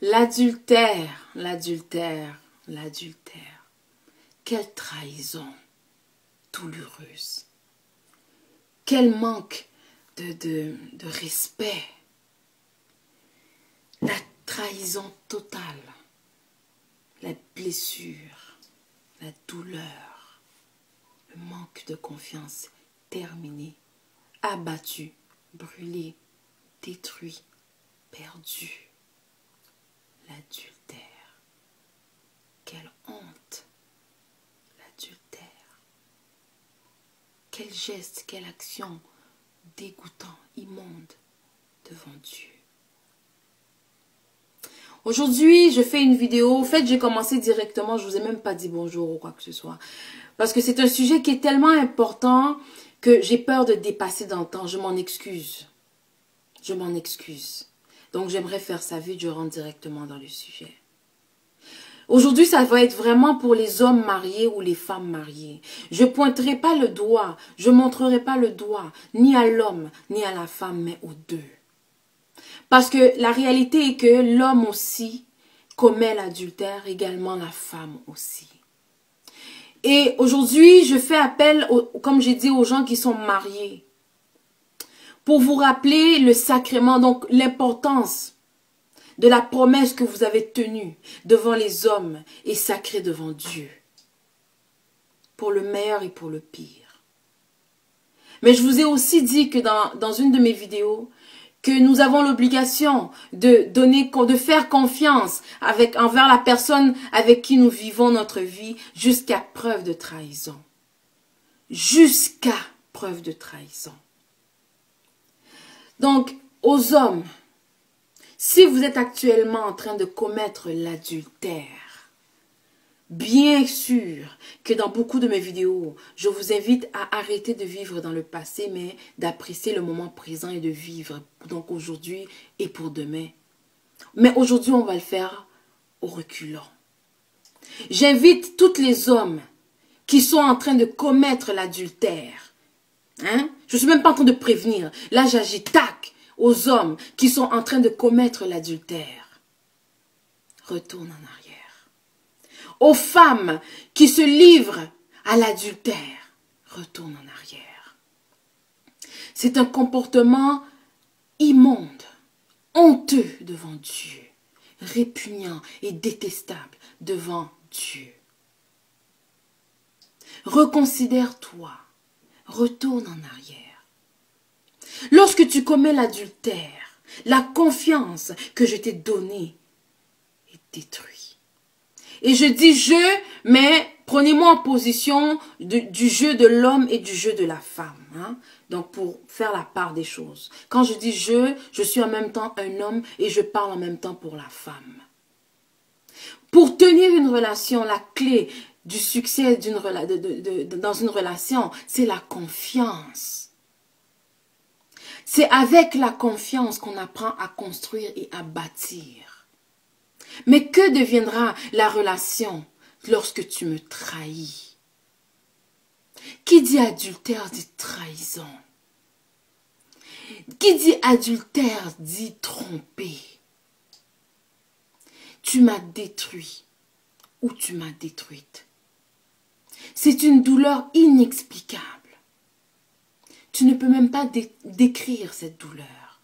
L'adultère, l'adultère, l'adultère. Quelle trahison douloureuse. Quel manque de respect. La trahison totale. La blessure, la douleur, le manque de confiance terminé, abattu, brûlé, détruit, perdu. L'adultère. Quelle honte. L'adultère. Quel geste, quelle action dégoûtant, immonde devant Dieu. Aujourd'hui, je fais une vidéo. En fait, j'ai commencé directement. Je ne vous ai même pas dit bonjour ou quoi que ce soit. Parce que c'est un sujet qui est tellement important que j'ai peur de dépasser dans le temps. Je m'en excuse. Je m'en excuse. Donc, j'aimerais faire ça vite. Je rentre directement dans le sujet. Aujourd'hui, ça va être vraiment pour les hommes mariés ou les femmes mariées. Je ne pointerai pas le doigt. Je ne montrerai pas le doigt. Ni à l'homme, ni à la femme, mais aux deux. Parce que la réalité est que l'homme aussi commet l'adultère, également la femme aussi. Et aujourd'hui, je fais appel, comme j'ai dit, aux gens qui sont mariés. Pour vous rappeler le sacrement, donc l'importance de la promesse que vous avez tenue devant les hommes et sacrée devant Dieu. Pour le meilleur et pour le pire. Mais je vous ai aussi dit que dans une de mes vidéos, que nous avons l'obligation de faire confiance envers la personne avec qui nous vivons notre vie jusqu'à preuve de trahison. Jusqu'à preuve de trahison. Donc, aux hommes, si vous êtes actuellement en train de commettre l'adultère, bien sûr que dans beaucoup de mes vidéos, je vous invite à arrêter de vivre dans le passé, mais d'apprécier le moment présent et de vivre donc aujourd'hui et pour demain. Mais aujourd'hui, on va le faire au reculant. J'invite tous les hommes qui sont en train de commettre l'adultère. Hein? Je ne suis même pas en train de prévenir. Là, j'agis tac aux hommes qui sont en train de commettre l'adultère. Retourne en arrière. Aux femmes qui se livrent à l'adultère, retourne en arrière. C'est un comportement immonde, honteux devant Dieu, répugnant et détestable devant Dieu. Reconsidère-toi, retourne en arrière. Lorsque tu commets l'adultère, la confiance que je t'ai donnée est détruite. Et je dis je, mais prenez-moi en position du jeu de l'homme et du jeu de la femme. Hein? Donc, pour faire la part des choses. Quand je dis je suis en même temps un homme et je parle en même temps pour la femme. Pour tenir une relation, la clé du succès dans une relation, c'est la confiance. C'est avec la confiance qu'on apprend à construire et à bâtir. Mais que deviendra la relation lorsque tu me trahis? Qui dit adultère dit trahison. Qui dit adultère dit tromper. Tu m'as détruit ou tu m'as détruite. C'est une douleur inexplicable. Tu ne peux même pas décrire cette douleur.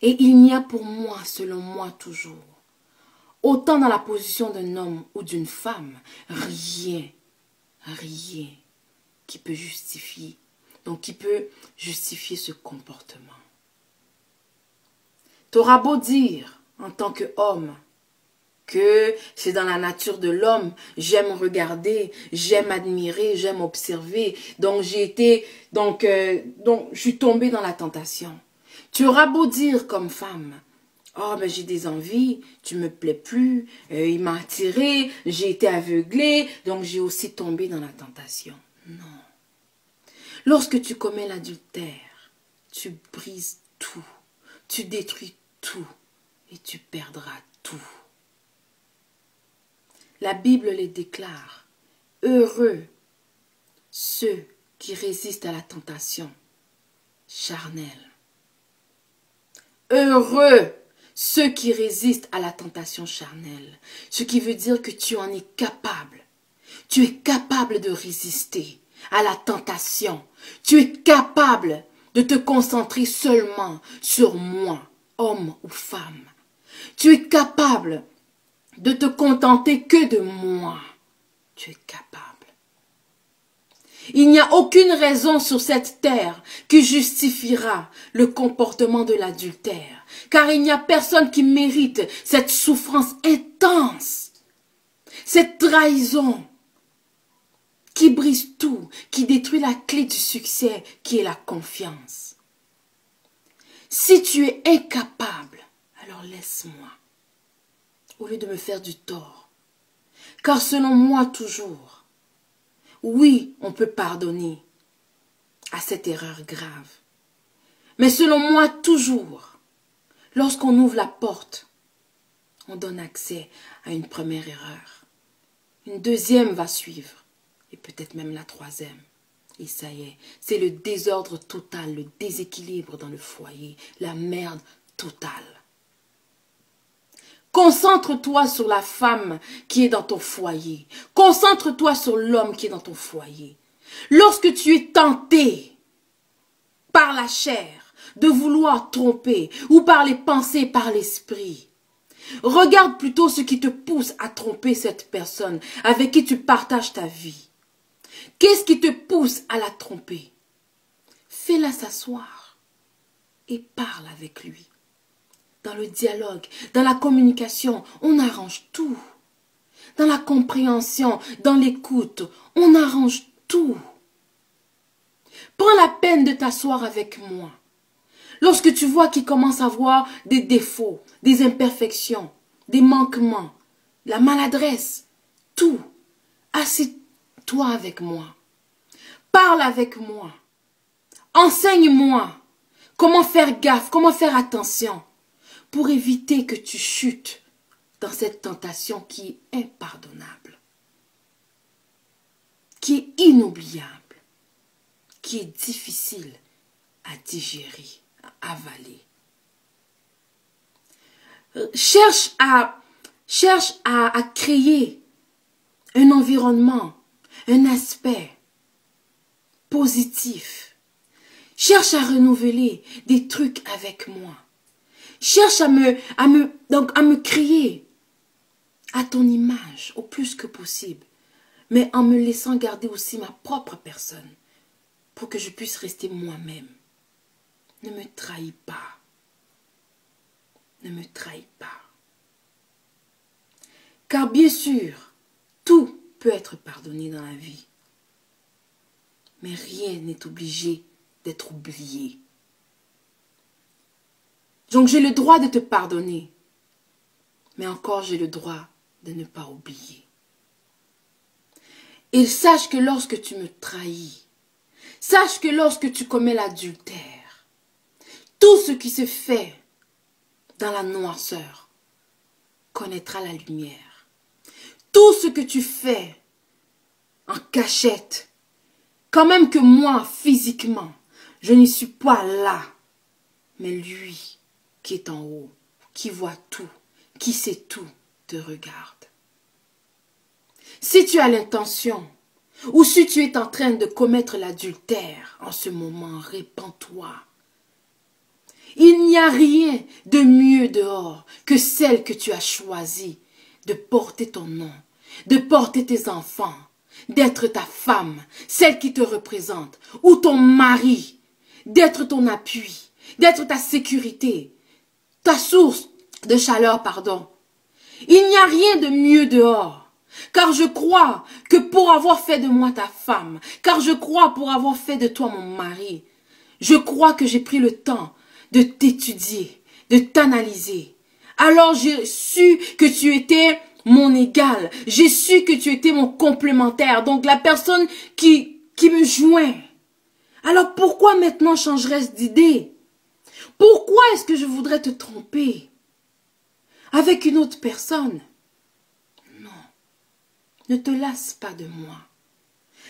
Et il n'y a pour moi, selon moi toujours, autant dans la position d'un homme ou d'une femme, rien qui peut justifier. Donc, qui peut justifier ce comportement. Tu auras beau dire, en tant qu'homme, que c'est dans la nature de l'homme, j'aime regarder, j'aime admirer, j'aime observer. Donc, je suis tombée dans la tentation. Tu auras beau dire comme femme, oh, ben j'ai des envies, tu me plais plus, il m'a attiré, j'ai été aveuglée, donc j'ai aussi tombé dans la tentation. Non. Lorsque tu commets l'adultère, tu brises tout, tu détruis tout et tu perdras tout. La Bible les déclare, heureux ceux qui résistent à la tentation charnelle. Heureux ceux qui résistent à la tentation charnelle. Ce qui veut dire que tu en es capable. Tu es capable de résister à la tentation. Tu es capable de te concentrer seulement sur moi, homme ou femme. Tu es capable de te contenter que de moi. Tu es capable. Il n'y a aucune raison sur cette terre qui justifiera le comportement de l'adultère, car il n'y a personne qui mérite cette souffrance intense, cette trahison qui brise tout, qui détruit la clé du succès qui est la confiance. Si tu es incapable, alors laisse-moi, au lieu de me faire du tort, car selon moi toujours, oui, on peut pardonner à cette erreur grave. Mais selon moi, toujours, lorsqu'on ouvre la porte, on donne accès à une première erreur. Une deuxième va suivre, et peut-être même la troisième. Et ça y est, c'est le désordre total, le déséquilibre dans le foyer, la merde totale. Concentre-toi sur la femme qui est dans ton foyer. Concentre-toi sur l'homme qui est dans ton foyer. Lorsque tu es tenté par la chair de vouloir tromper ou par les pensées, par l'esprit, regarde plutôt ce qui te pousse à tromper cette personne avec qui tu partages ta vie. Qu'est-ce qui te pousse à la tromper? Fais-la s'asseoir et parle avec lui. Dans le dialogue, dans la communication, on arrange tout. Dans la compréhension, dans l'écoute, on arrange tout. Prends la peine de t'asseoir avec moi. Lorsque tu vois qu'il commence à avoir des défauts, des imperfections, des manquements, la maladresse, tout, assieds-toi avec moi. Parle avec moi. Enseigne-moi comment faire gaffe, comment faire attention, pour éviter que tu chutes dans cette tentation qui est impardonnable, qui est inoubliable, qui est difficile à digérer, à avaler. Cherche à créer un environnement, un aspect positif. Cherche à renouveler des trucs avec moi. Cherche à me créer à ton image au plus que possible, mais en me laissant garder aussi ma propre personne pour que je puisse rester moi-même. Ne me trahis pas. Ne me trahis pas. Car bien sûr, tout peut être pardonné dans la vie, mais rien n'est obligé d'être oublié. Donc j'ai le droit de te pardonner, mais encore j'ai le droit de ne pas oublier. Et sache que lorsque tu me trahis, sache que lorsque tu commets l'adultère, tout ce qui se fait dans la noirceur connaîtra la lumière. Tout ce que tu fais en cachette, quand même que moi, physiquement, je n'y suis pas là, mais lui qui est en haut, qui voit tout, qui sait tout, te regarde. Si tu as l'intention, ou si tu es en train de commettre l'adultère en ce moment, répands-toi. Il n'y a rien de mieux dehors que celle que tu as choisie de porter ton nom, de porter tes enfants, d'être ta femme, celle qui te représente, ou ton mari, d'être ton appui, d'être ta sécurité, ta source de chaleur, pardon. Il n'y a rien de mieux dehors, car je crois que pour avoir fait de moi ta femme, car je crois pour avoir fait de toi mon mari, je crois que j'ai pris le temps de t'étudier, de t'analyser. Alors j'ai su que tu étais mon égal, j'ai su que tu étais mon complémentaire, donc la personne qui me joint. Alors pourquoi maintenant changerais-je d'idée? Pourquoi est-ce que je voudrais te tromper avec une autre personne? Non, ne te lasse pas de moi.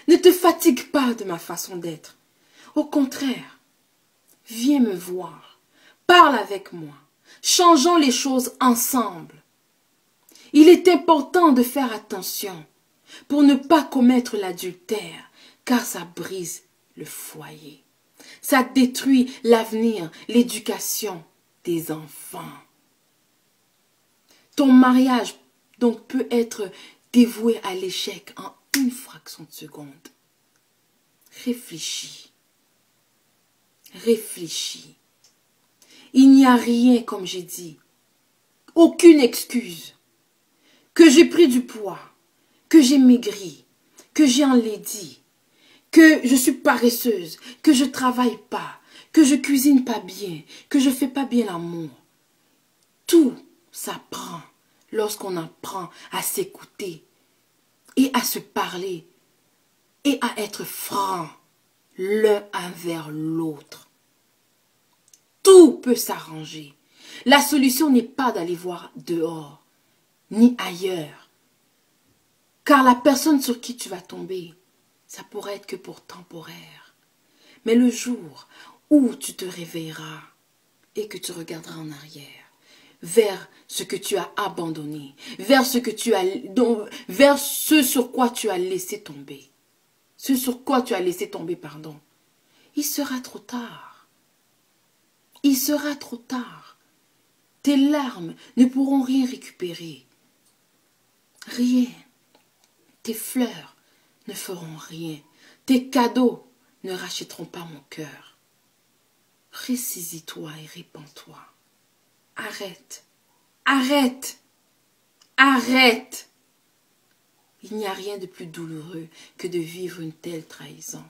Ne te fatigue pas de ma façon d'être. Au contraire, viens me voir, parle avec moi. Changeons les choses ensemble. Il est important de faire attention pour ne pas commettre l'adultère, car ça brise le foyer. Ça détruit l'avenir, l'éducation des enfants. Ton mariage donc peut être dévoué à l'échec en une fraction de seconde. Réfléchis. Réfléchis. Il n'y a rien, comme j'ai dit, aucune excuse. Que j'ai pris du poids, que j'ai maigri, que j'ai enlaidi, que je suis paresseuse, que je travaille pas, que je cuisine pas bien, que je fais pas bien l'amour. Tout s'apprend lorsqu'on apprend à s'écouter et à se parler et à être franc l'un envers l'autre. Tout peut s'arranger. La solution n'est pas d'aller voir dehors, ni ailleurs. Car la personne sur qui tu vas tomber, ça pourrait être que pour temporaire. Mais le jour où tu te réveilleras et que tu regarderas en arrière, vers ce que tu as abandonné, vers ce sur quoi tu as laissé tomber, pardon, il sera trop tard. Il sera trop tard. Tes larmes ne pourront rien récupérer. Rien. Tes fleurs ne feront rien. Tes cadeaux ne rachèteront pas mon cœur. Ressaisis-toi et répands-toi. Arrête. Arrête. Arrête. Il n'y a rien de plus douloureux que de vivre une telle trahison.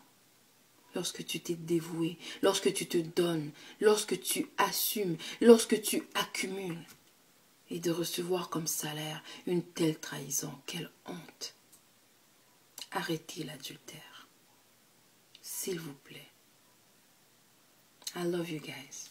Lorsque tu t'es dévoué, lorsque tu te donnes, lorsque tu assumes, lorsque tu accumules. Et de recevoir comme salaire une telle trahison. Quelle honte. Arrêtez l'adultère. S'il vous plaît. I love you guys.